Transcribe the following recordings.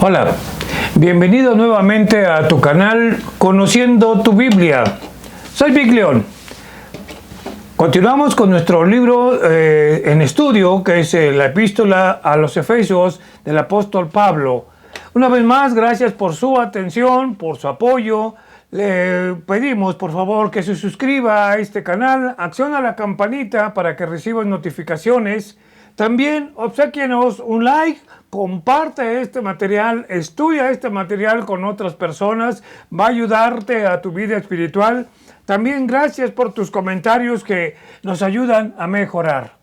Hola, bienvenido nuevamente a tu canal Conociendo tu Biblia. Soy Vic León. Continuamos con nuestro libro en estudio, que es la epístola a los Efesios del apóstol Pablo. Una vez más, gracias por su atención, por su apoyo. Le pedimos, por favor, que se suscriba a este canal, acciona la campanita para que reciban notificaciones. También obséquienos un like, comparte este material, estudia este material con otras personas, va a ayudarte a tu vida espiritual. También gracias por tus comentarios que nos ayudan a mejorar.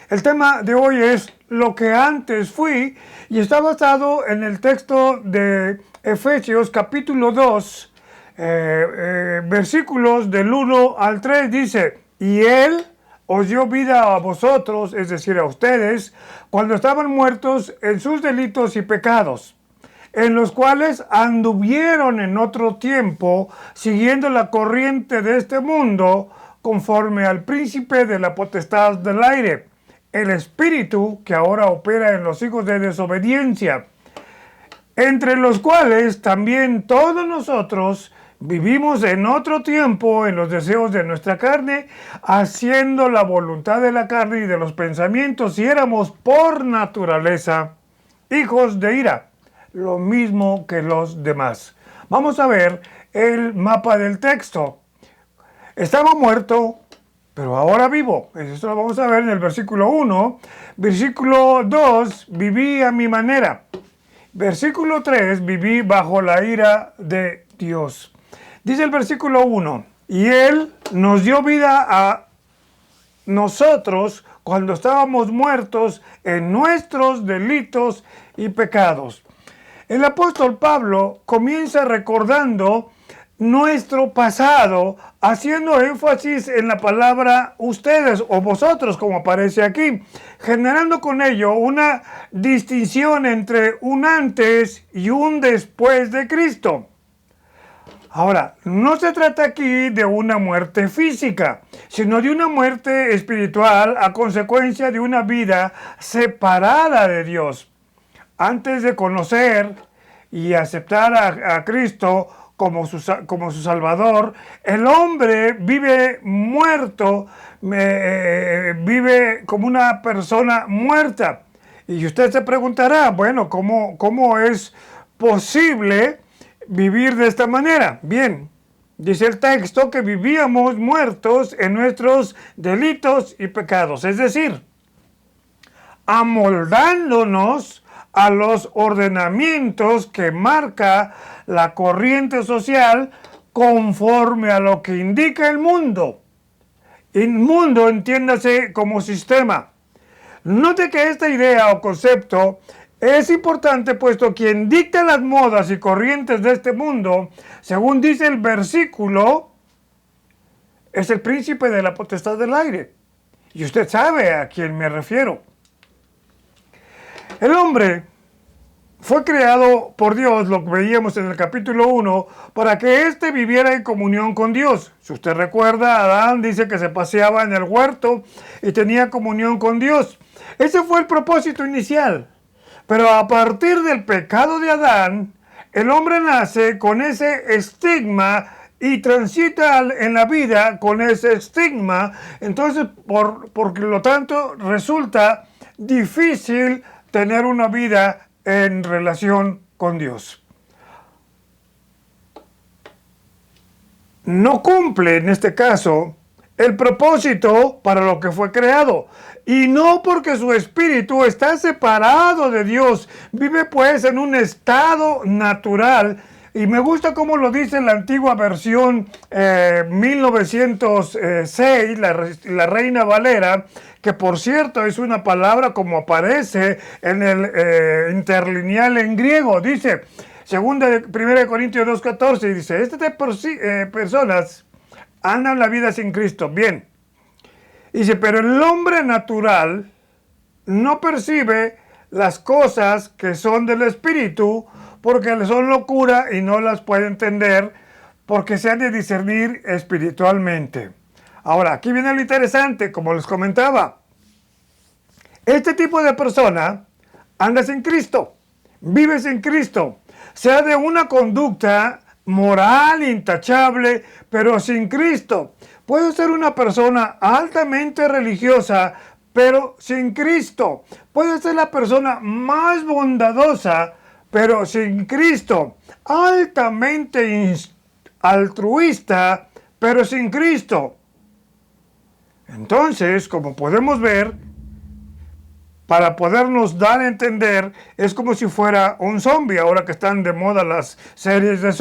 El tema de hoy es lo que antes fui y está basado en el texto de Efesios capítulo 2, versículos del 1 al 3. Dice: y Él os dio vida a vosotros, es decir, a ustedes, cuando estaban muertos en sus delitos y pecados, en los cuales anduvieron en otro tiempo, siguiendo la corriente de este mundo, conforme al príncipe de la potestad del aire, el espíritu que ahora opera en los hijos de desobediencia, entre los cuales también todos nosotros vivimos en otro tiempo en los deseos de nuestra carne, haciendo la voluntad de la carne y de los pensamientos, y éramos por naturaleza hijos de ira, lo mismo que los demás. Vamos a ver el mapa del texto. Estaba muerto, pero ahora vivo. Esto lo vamos a ver en el versículo 1. Versículo 2, viví a mi manera. Versículo 3, viví bajo la ira de Dios. Dice el versículo 1, y Él nos dio vida a nosotros cuando estábamos muertos en nuestros delitos y pecados. El apóstol Pablo comienza recordando nuestro pasado, haciendo énfasis en la palabra ustedes o vosotros, como aparece aquí, generando con ello una distinción entre un antes y un después de Cristo. Ahora, no se trata aquí de una muerte física, sino de una muerte espiritual a consecuencia de una vida separada de Dios. Antes de conocer y aceptar a Cristo como su Salvador, el hombre vive muerto, vive como una persona muerta. Y usted se preguntará, bueno, ¿cómo es posible vivir de esta manera? Bien, dice el texto que vivíamos muertos en nuestros delitos y pecados, es decir, amoldándonos a los ordenamientos que marca la corriente social conforme a lo que indica el mundo. El mundo, entiéndase como sistema. Note que esta idea o concepto es importante, puesto quien dicta las modas y corrientes de este mundo, según dice el versículo, es el príncipe de la potestad del aire. Y usted sabe a quién me refiero. El hombre fue creado por Dios, lo que veíamos en el capítulo 1, para que éste viviera en comunión con Dios. Si usted recuerda, Adán dice que se paseaba en el huerto y tenía comunión con Dios. Ese fue el propósito inicial. Pero a partir del pecado de Adán, el hombre nace con ese estigma y transita en la vida con ese estigma. Entonces, por lo tanto, resulta difícil tener una vida en relación con Dios. No cumple, en este caso, el propósito para lo que fue creado. Y no porque su espíritu está separado de Dios. Vive pues en un estado natural. Y me gusta cómo lo dice en la antigua versión 1906, la Reina Valera, que por cierto es una palabra como aparece en el interlineal en griego. Dice, 1 Corintios 2:14, dice, personas andan la vida sin Cristo. Bien. Dice, pero el hombre natural no percibe las cosas que son del espíritu, porque le son locura y no las puede entender, porque se han de discernir espiritualmente. Ahora, aquí viene lo interesante, como les comentaba. Este tipo de persona anda sin Cristo. vives en Cristo, sea de una conducta moral intachable, pero sin Cristo. Puedes ser una persona altamente religiosa, pero sin Cristo. Puedes ser la persona más bondadosa, pero sin Cristo. Altamente altruista, pero sin Cristo. Entonces, como podemos ver, para podernos dar a entender, es como si fuera un zombie, ahora que están de moda las series de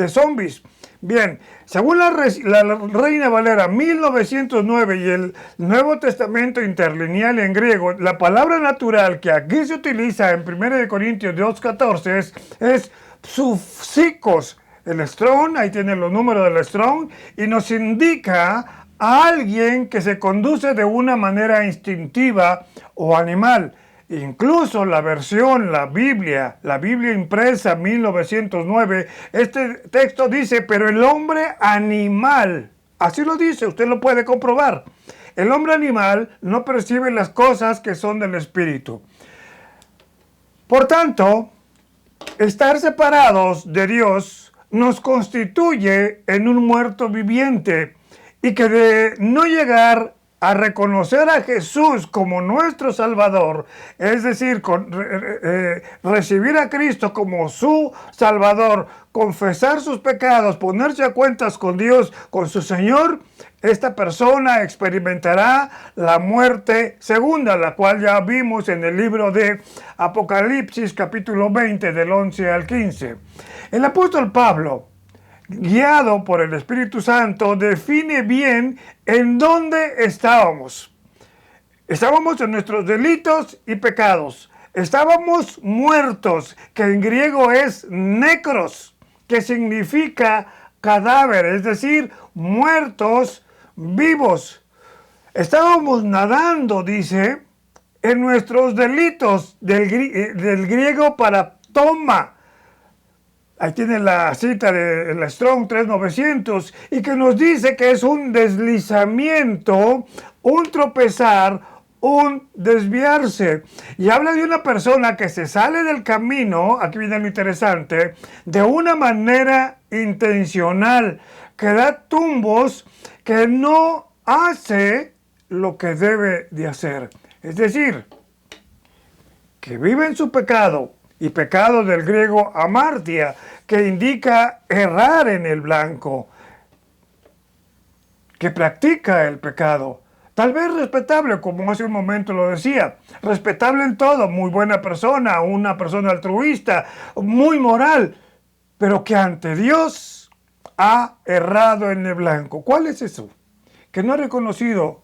zombies. Bien, según la Reina Valera 1909 y el Nuevo Testamento interlineal en griego, la palabra natural que aquí se utiliza en 1 Corintios 2:14 es psíquicos. El Strong, ahí tienen los números del Strong, y nos indica a alguien que se conduce de una manera instintiva o animal. Incluso la Biblia impresa 1909, este texto dice, pero el hombre animal, así lo dice, usted lo puede comprobar. El hombre animal no percibe las cosas que son del espíritu. Por tanto, estar separados de Dios nos constituye en un muerto viviente, y que de no llegar a reconocer a Jesús como nuestro Salvador, es decir, recibir a Cristo como su Salvador, confesar sus pecados, ponerse a cuentas con Dios, con su Señor, esta persona experimentará la muerte segunda, la cual ya vimos en el libro de Apocalipsis, capítulo 20, del 11 al 15. El apóstol Pablo, guiado por el Espíritu Santo, define bien en dónde estábamos. Estábamos en nuestros delitos y pecados. Estábamos muertos, que en griego es necros, que significa cadáver, es decir, muertos vivos. Estábamos nadando, dice, en nuestros delitos, del griego para toma. Ahí tiene la cita de la Strong 3900, y que nos dice que es un deslizamiento, un tropezar, un desviarse. Y habla de una persona que se sale del camino, aquí viene lo interesante, de una manera intencional, que da tumbos, que no hace lo que debe de hacer. Es decir, que vive en su pecado, y pecado del griego amartia, que indica errar en el blanco, que practica el pecado. Tal vez respetable, como hace un momento lo decía, respetable en todo, muy buena persona, una persona altruista, muy moral, pero que ante Dios ha errado en el blanco. ¿Cuál es eso? Que no ha reconocido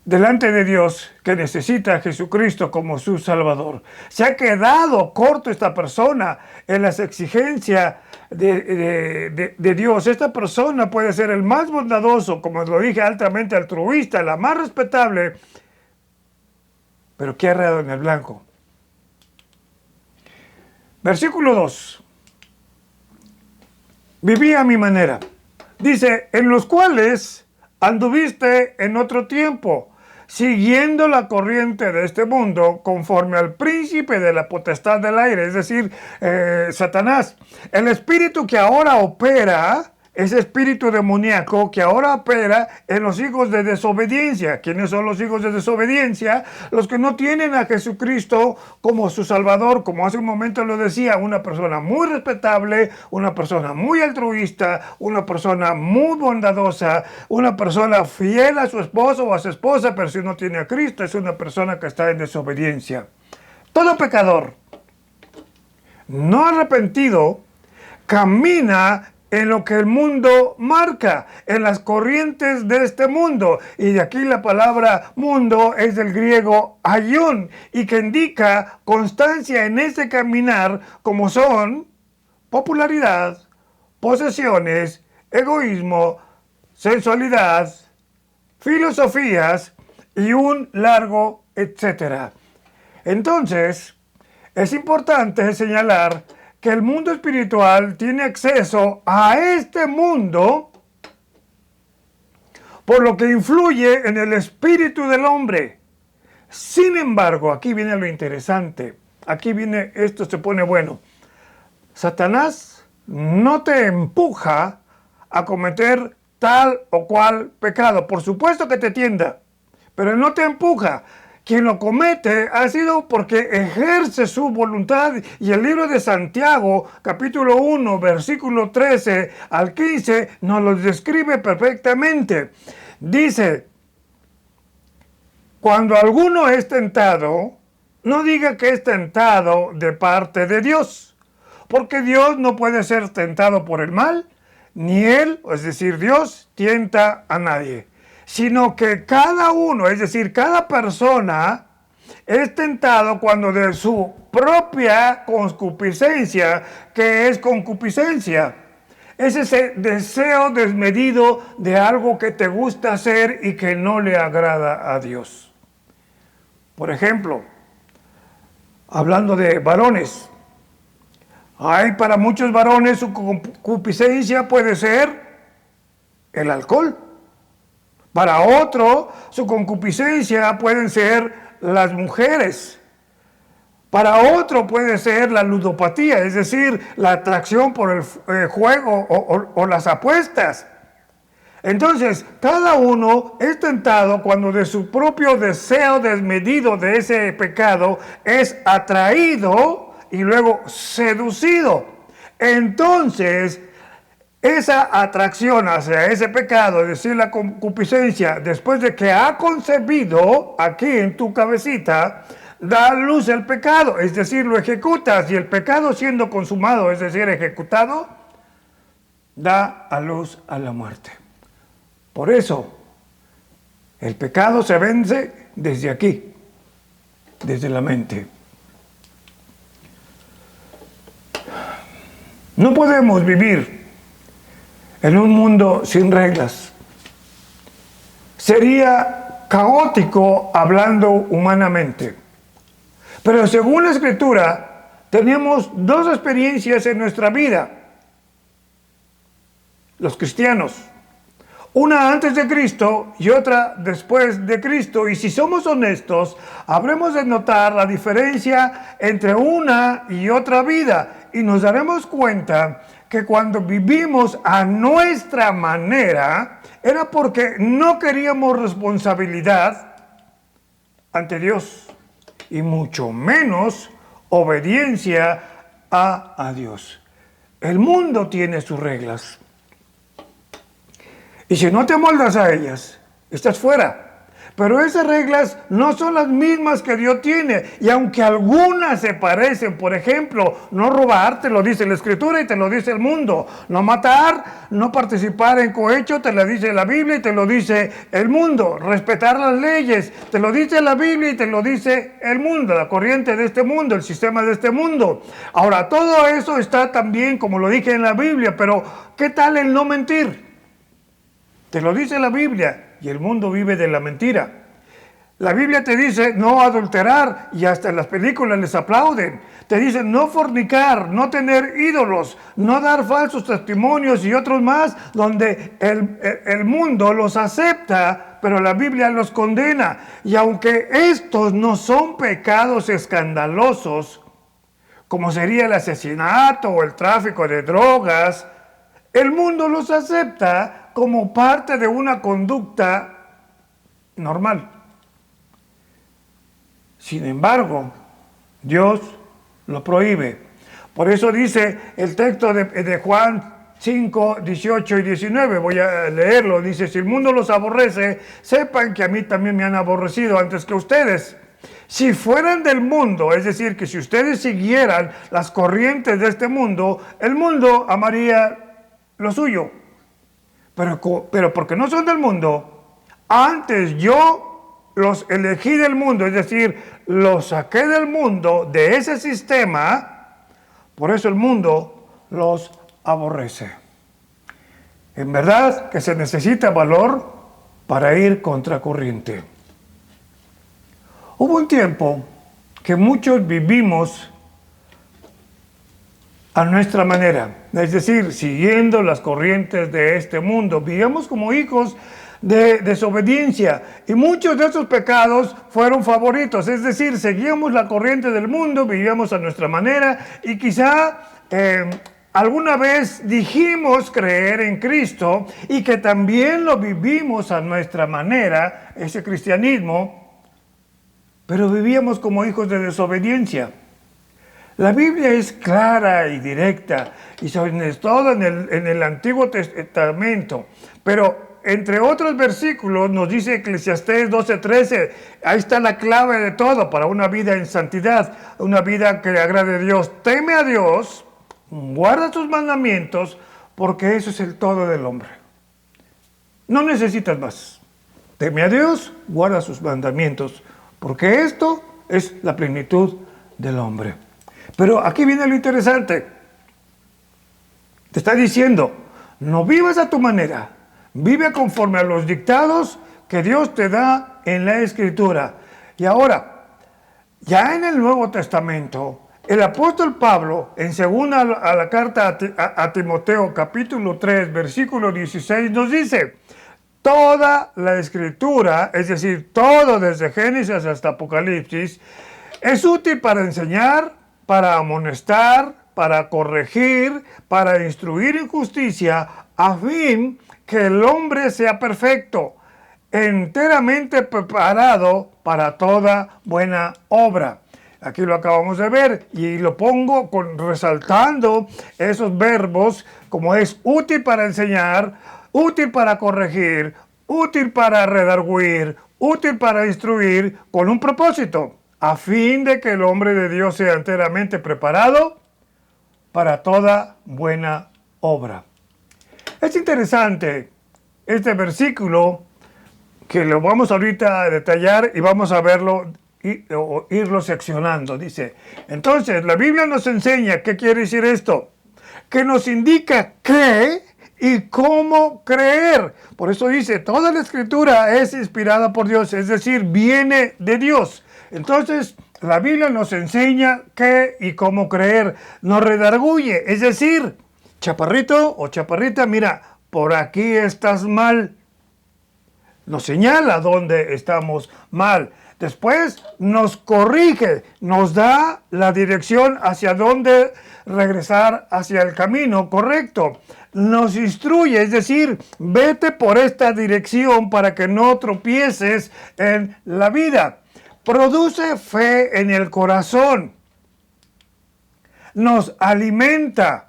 delante de Dios que necesita a Jesucristo como su Salvador. Se ha quedado corto esta persona en las exigencias de Dios. Esta persona puede ser el más bondadoso, como lo dije, altamente altruista, la más respetable, pero que ha errado en el blanco. Versículo 2. Viví a mi manera. Dice, en los cuales anduviste en otro tiempo, siguiendo la corriente de este mundo, conforme al príncipe de la potestad del aire, es decir, Satanás. El espíritu que ahora opera, ese espíritu demoníaco que ahora opera en los hijos de desobediencia. ¿Quiénes son los hijos de desobediencia? Los que no tienen a Jesucristo como su Salvador, como hace un momento lo decía, una persona muy respetable, una persona muy altruista, una persona muy bondadosa, una persona fiel a su esposo o a su esposa, pero si no tiene a Cristo, es una persona que está en desobediencia. Todo pecador no arrepentido camina en lo que el mundo marca, en las corrientes de este mundo. Y de aquí la palabra mundo es del griego aion, y que indica constancia en ese caminar, como son popularidad, posesiones, egoísmo, sensualidad, filosofías y un largo etcétera. Entonces, es importante señalar que el mundo espiritual tiene acceso a este mundo, por lo que influye en el espíritu del hombre. Sin embargo, aquí viene lo interesante. Aquí viene, esto se pone bueno. Satanás no te empuja a cometer tal o cual pecado. Por supuesto que te tienta, pero no te empuja. Quien lo comete ha sido porque ejerce su voluntad, y el libro de Santiago, capítulo 1, versículo 13 al 15, nos lo describe perfectamente. Dice: cuando alguno es tentado, no diga que es tentado de parte de Dios, porque Dios no puede ser tentado por el mal, ni Él, es decir, Dios, tienta a nadie, sino que cada uno, es decir, cada persona, es tentado cuando de su propia concupiscencia, que es concupiscencia, es ese deseo desmedido de algo que te gusta hacer y que no le agrada a Dios. Por ejemplo, hablando de varones, hay para muchos varones su concupiscencia puede ser el alcohol. Para otro, su concupiscencia pueden ser las mujeres. Para otro puede ser la ludopatía, es decir, la atracción por el juego o las apuestas. Entonces, cada uno es tentado cuando de su propio deseo desmedido de ese pecado es atraído y luego seducido. Entonces, esa atracción hacia ese pecado, es decir, la concupiscencia, después de que ha concebido aquí en tu cabecita, da a luz el pecado, es decir, lo ejecutas, y el pecado siendo consumado, es decir, ejecutado, da a luz a la muerte. Por eso, el pecado se vence desde aquí, desde la mente. No podemos vivir en un mundo sin reglas. Sería caótico hablando humanamente. Pero según la Escritura, tenemos dos experiencias en nuestra vida, los cristianos. Una antes de Cristo y otra después de Cristo. Y si somos honestos, habremos de notar la diferencia entre una y otra vida. Y nos daremos cuenta que cuando vivimos a nuestra manera, era porque no queríamos responsabilidad ante Dios, y mucho menos obediencia a Dios. El mundo tiene sus reglas. Y si no te amoldas a ellas, estás fuera. Pero esas reglas no son las mismas que Dios tiene. Y aunque algunas se parecen, por ejemplo, no robar, te lo dice la Escritura y te lo dice el mundo. No matar, no participar en cohecho, te lo dice la Biblia y te lo dice el mundo. Respetar las leyes, te lo dice la Biblia y te lo dice el mundo, la corriente de este mundo, el sistema de este mundo. Ahora, todo eso está también, como lo dije en la Biblia, pero ¿qué tal el no mentir? Te lo dice la Biblia, y el mundo vive de la mentira. La Biblia te dice no adulterar, y hasta en las películas les aplauden. Te dice no fornicar, no tener ídolos, no dar falsos testimonios y otros más, donde el mundo los acepta, pero la Biblia los condena. Y aunque estos no son pecados escandalosos, como sería el asesinato o el tráfico de drogas, el mundo los acepta como parte de una conducta normal. Sin embargo, Dios lo prohíbe. Por eso dice el texto de Juan 5, 18 y 19, voy a leerlo, dice: si el mundo los aborrece, sepan que a mí también me han aborrecido antes que ustedes. Si fueran del mundo, es decir, que si ustedes siguieran las corrientes de este mundo, el mundo amaría lo suyo. Pero porque no son del mundo, antes yo los elegí del mundo, es decir, los saqué del mundo, de ese sistema, por eso el mundo los aborrece. En verdad que se necesita valor para ir contracorriente. Hubo un tiempo que muchos vivimos a nuestra manera, es decir, siguiendo las corrientes de este mundo. Vivíamos como hijos de desobediencia. Y muchos de esos pecados fueron favoritos. Es decir, seguíamos la corriente del mundo, vivíamos a nuestra manera y quizá alguna vez dijimos creer en Cristo y que también lo vivimos a nuestra manera, ese cristianismo, pero vivíamos como hijos de desobediencia. La Biblia es clara y directa, y sobre todo en el Antiguo Testamento, pero entre otros versículos nos dice Eclesiastés 12:13, ahí está la clave de todo para una vida en santidad, una vida que le agrade a Dios. Teme a Dios, guarda sus mandamientos, porque eso es el todo del hombre. No necesitas más. Teme a Dios, guarda sus mandamientos, porque esto es la plenitud del hombre. Pero aquí viene lo interesante. Te está diciendo, no vivas a tu manera, vive conforme a los dictados que Dios te da en la Escritura. Y ahora, ya en el Nuevo Testamento, el apóstol Pablo, en segunda a la carta a Timoteo, capítulo 3, versículo 16, nos dice, toda la Escritura, es decir, todo desde Génesis hasta Apocalipsis, es útil para enseñar, para amonestar, para corregir, para instruir en justicia, a fin que el hombre sea perfecto, enteramente preparado para toda buena obra. Aquí lo acabamos de ver y lo pongo resaltando esos verbos como es útil para enseñar, útil para corregir, útil para redarguir, útil para instruir, con un propósito, a fin de que el hombre de Dios sea enteramente preparado para toda buena obra. Es interesante este versículo que lo vamos ahorita a detallar y vamos a verlo o irlo seccionando. Dice, entonces la Biblia nos enseña, ¿qué quiere decir esto? Que nos indica qué y cómo creer. Por eso dice, toda la Escritura es inspirada por Dios, es decir, viene de Dios. Entonces, la Biblia nos enseña qué y cómo creer, nos redarguye, es decir, chaparrito o chaparrita, mira, por aquí estás mal. Nos señala dónde estamos mal. Después nos corrige, nos da la dirección hacia dónde regresar hacia el camino correcto. Nos instruye, es decir, vete por esta dirección para que no tropieces en la vida. Produce fe en el corazón. Nos alimenta.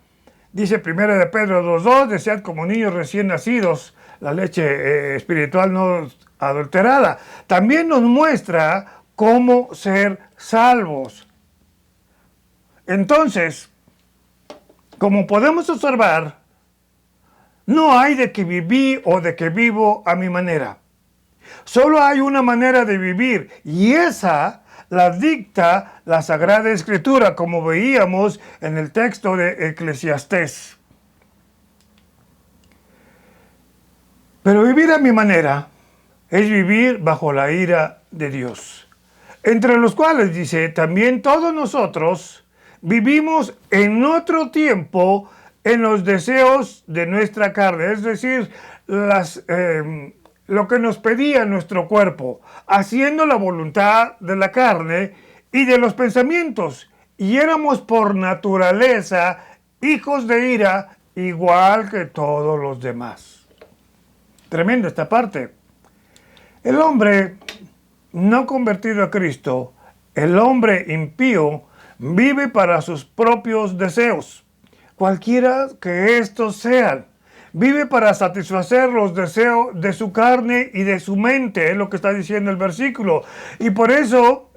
Dice 1 de Pedro 2:2, desead como niños recién nacidos la leche espiritual no adulterada. También nos muestra cómo ser salvos. Entonces, como podemos observar, no hay de que viví o de que vivo a mi manera. Solo hay una manera de vivir y esa la dicta la Sagrada Escritura, como veíamos en el texto de Eclesiastés. Pero vivir a mi manera es vivir bajo la ira de Dios, entre los cuales, dice, también todos nosotros vivimos en otro tiempo en los deseos de nuestra carne, es decir, lo que nos pedía nuestro cuerpo, haciendo la voluntad de la carne y de los pensamientos, y éramos por naturaleza hijos de ira, igual que todos los demás. Tremendo esta parte. El hombre no convertido a Cristo, el hombre impío, vive para sus propios deseos, cualquiera que estos sean. Vive para satisfacer los deseos de su carne y de su mente, es lo que está diciendo el versículo. Y por eso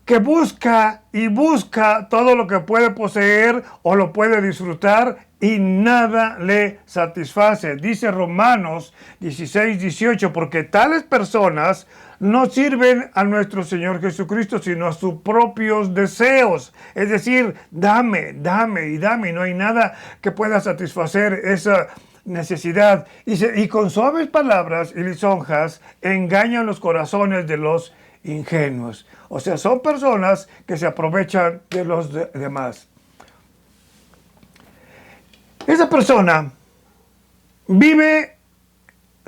que busca y busca todo lo que puede poseer o lo puede disfrutar y nada le satisface. Dice Romanos 16:18, porque tales personas no sirven a nuestro Señor Jesucristo, sino a sus propios deseos. Es decir, dame, dame y dame. No hay nada que pueda satisfacer esa necesidad. Dice, y con suaves palabras y lisonjas engañan los corazones de los ingenuos. O sea, son personas que se aprovechan de los demás. Esa persona vive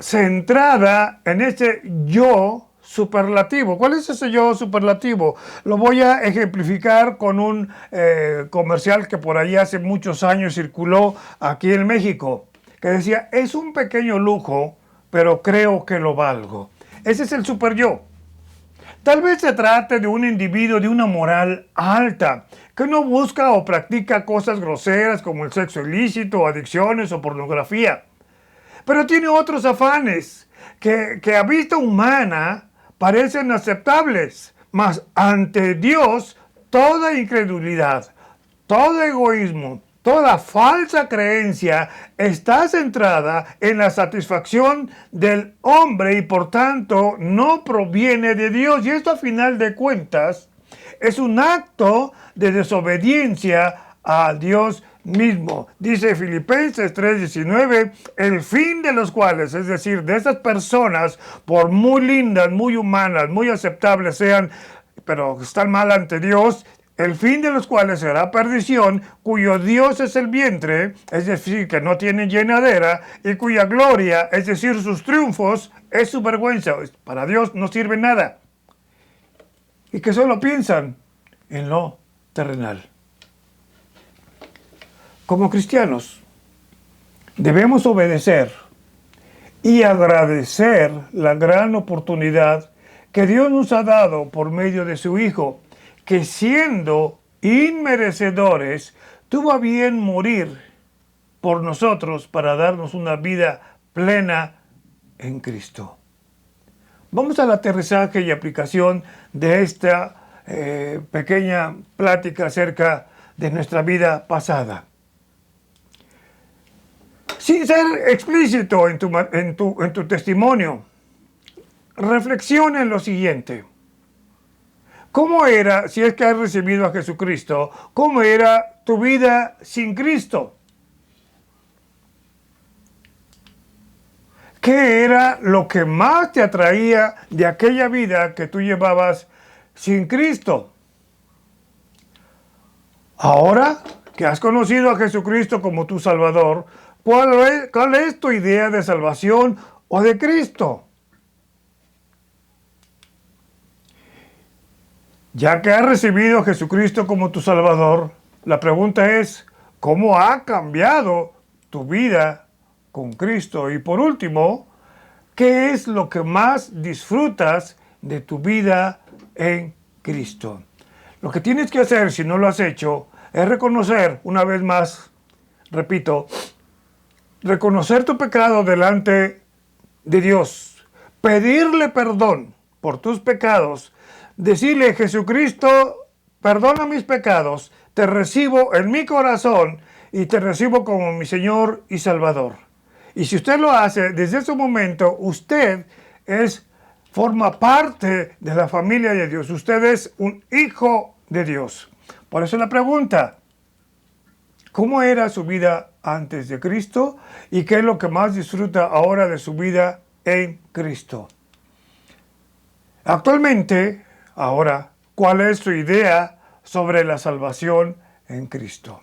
centrada en ese yo superlativo. ¿Cuál es ese yo superlativo? Lo voy a ejemplificar con un comercial que por ahí hace muchos años circuló aquí en México, que decía, es un pequeño lujo, pero creo que lo valgo. Ese es el super yo. Tal vez se trate de un individuo de una moral alta, que no busca o practica cosas groseras como el sexo ilícito, adicciones o pornografía. Pero tiene otros afanes que a vista humana parecen aceptables, mas ante Dios toda incredulidad, todo egoísmo, toda falsa creencia está centrada en la satisfacción del hombre y por tanto no proviene de Dios. Y esto a final de cuentas es un acto de desobediencia a Dios mismo. Dice Filipenses 3:19, el fin de los cuales, es decir, de esas personas, por muy lindas, muy humanas, muy aceptables sean, pero están mal ante Dios, el fin de los cuales será perdición, cuyo Dios es el vientre, es decir, que no tienen llenadera, y cuya gloria, es decir, sus triunfos, es su vergüenza. Para Dios no sirve nada. Y que solo piensan en lo terrenal. Como cristianos, debemos obedecer y agradecer la gran oportunidad que Dios nos ha dado por medio de su Hijo, que siendo inmerecedores, tuvo a bien morir por nosotros para darnos una vida plena en Cristo. Vamos al aterrizaje y aplicación de esta pequeña plática acerca de nuestra vida pasada. Sin ser explícito en tu testimonio, reflexiona en lo siguiente. ¿Cómo era, si es que has recibido a Jesucristo, cómo era tu vida sin Cristo? ¿Qué era lo que más te atraía de aquella vida que tú llevabas sin Cristo? Ahora que has conocido a Jesucristo como tu Salvador, ¿cuál es tu idea de salvación o de Cristo? Ya que has recibido a Jesucristo como tu Salvador, la pregunta es, ¿cómo ha cambiado tu vida con Cristo? Y por último, ¿qué es lo que más disfrutas de tu vida en Cristo? Lo que tienes que hacer, si no lo has hecho, es reconocer, una vez más, repito, reconocer tu pecado delante de Dios, pedirle perdón por tus pecados, decirle, Jesucristo, perdona mis pecados, te recibo en mi corazón y te recibo como mi Señor y Salvador. Y si usted lo hace, desde ese momento, usted forma parte de la familia de Dios. Usted es un hijo de Dios. Por eso la pregunta, ¿cómo era su vida antes de Cristo? ¿Y qué es lo que más disfruta ahora de su vida en Cristo? Actualmente, ahora, ¿cuál es su idea sobre la salvación en Cristo?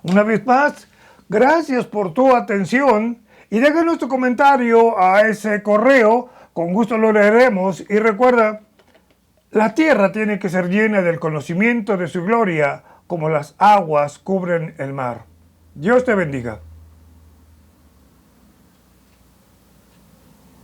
Una vez más, gracias por tu atención y déjanos tu comentario a ese correo, con gusto lo leeremos. Y recuerda, la tierra tiene que ser llena del conocimiento de su gloria, como las aguas cubren el mar. Dios te bendiga.